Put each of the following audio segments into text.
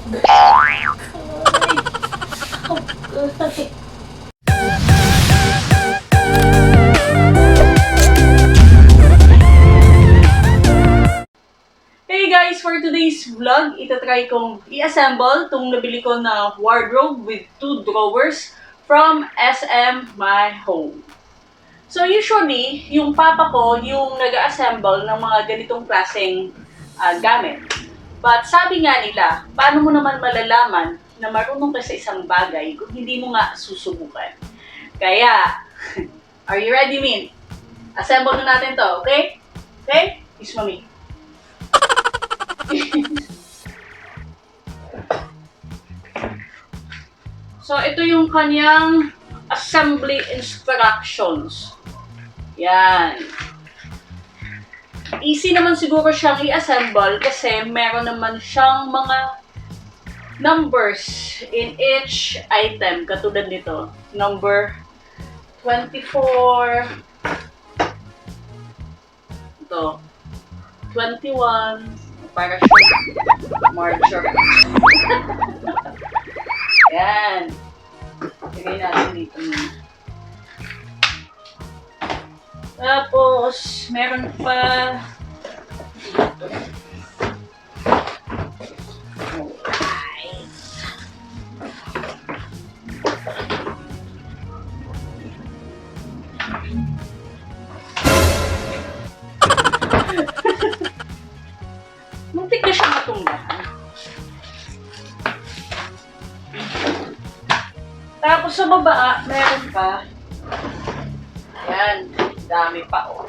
Hey guys, for today's vlog, itatry kong i-assemble itong nabili ko na wardrobe with 2 drawers from SM My Home. So usually, yung papa ko yung nag-assemble ng mga ganitong klaseng gamit. But sabi nga nila, paano mo naman malalaman na marunong ka sa isang bagay kung hindi mo nga susubukan? Kaya, are you ready, Min? Assemble na natin to, okay? Okay? Kiss mommy. So, ito yung kanyang assembly instructions. Yan. Easy naman siguro siyang i-assemble kasi meron naman siyang mga numbers in each item. Katulad nito. Number 24. Ito. 21. Para sure. Marcher. Yan. Lagay natin dito muna. Tapos, meron pa dito. Alright. Muntik na siya matumbahan. Tapos sa baba, meron pa. Ayan, dami pa oh.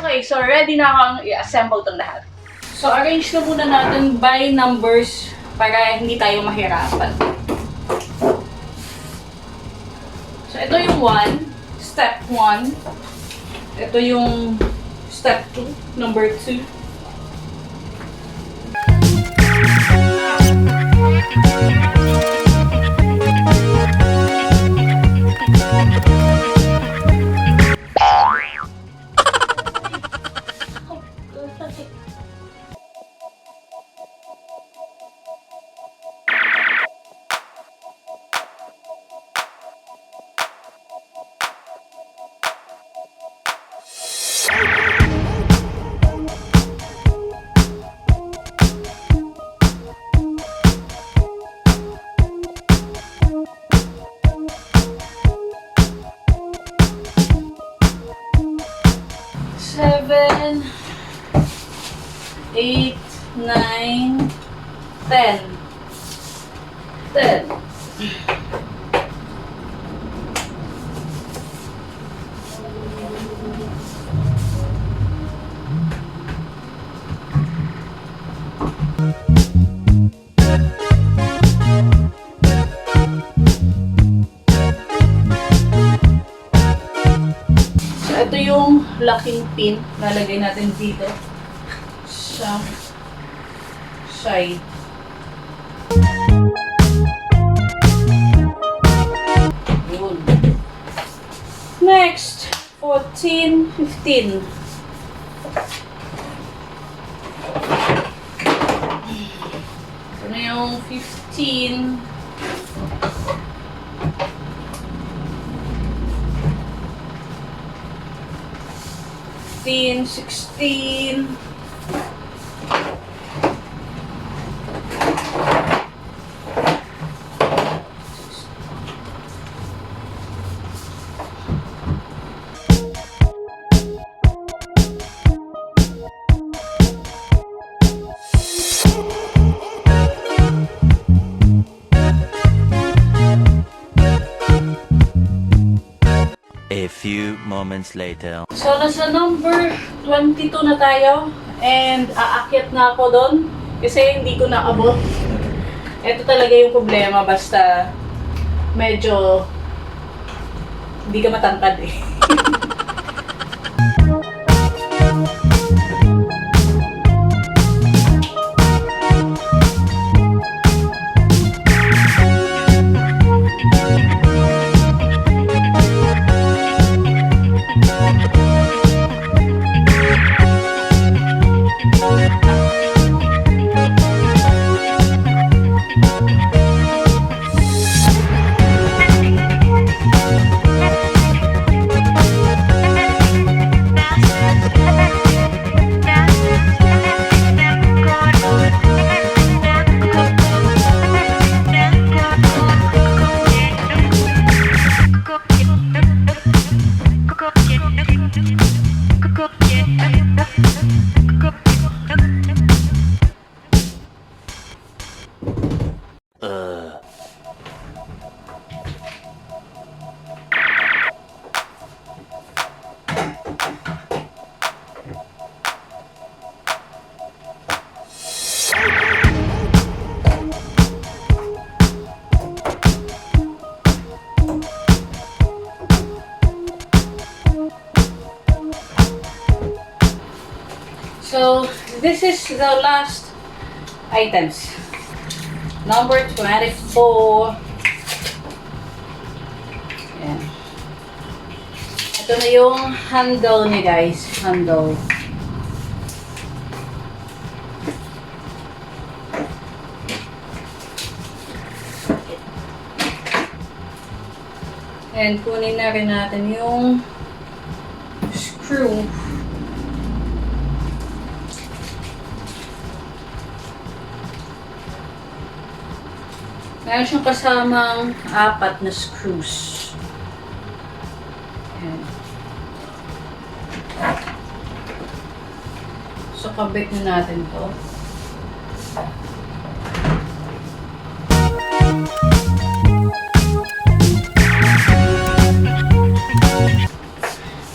Okay, so ready na akong i-assemble itong lahat. So, arrange na muna natin by numbers para hindi tayo mahirapan. So, ito yung 1, step 1. Ito yung step 2, number 2. Seven, 8, 9, 10. 10. Ito yung locking pin na lagay natin dito sa side. Yun. Next, 14, 15. Ito na yung 15. 16. A few moments later. So, nasa number 22 na tayo. And aakyat na ako doon. Kasi hindi ko naabot. Ito talaga yung problema. Basta medyo hindi ka matangkad eh. So, this is the last items. Number 24. Ayan. Ito na yung handle niya, guys. Handle. And kunin na rin natin yung screw. Meron siyang kasamang 4 na screws. Ayan. So, kabit na natin to.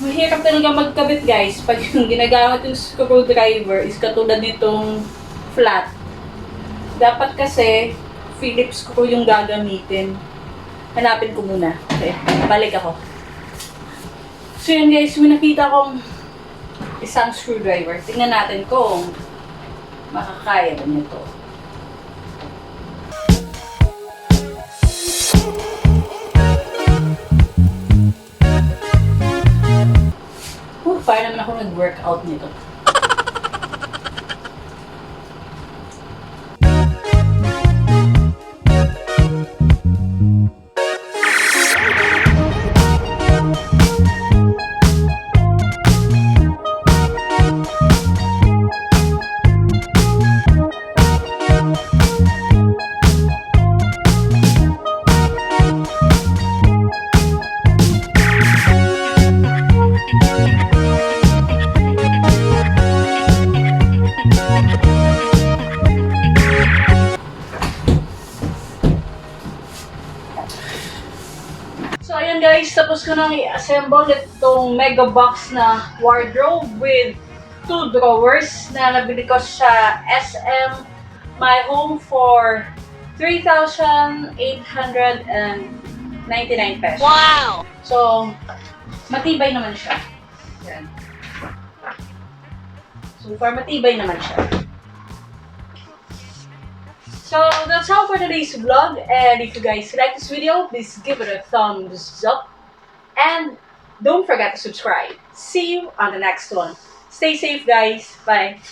Mahirap talaga magkabit, guys, pag yung ginagamit yung screwdriver is katulad nitong flat. Dapat kasi Phillips screw yung gagamitin. Hanapin ko muna. Okay, balik ako. So yun, guys, may nakita akong isang screwdriver. Tingnan natin kung makakaya ba nito. Paano naman ako nag-workout nito? So, ayan guys, tapos ko nang i-assemble itong Megabox na wardrobe with 2 drawers na nabili ko sa SM My Home for 3,899 pesos. Wow! So, matibay naman siya. Ayan. So far, matibay naman siya. So, that's all for today's vlog, and if you guys like this video, please give it a thumbs up, and don't forget to subscribe. See you on the next one. Stay safe, guys. Bye.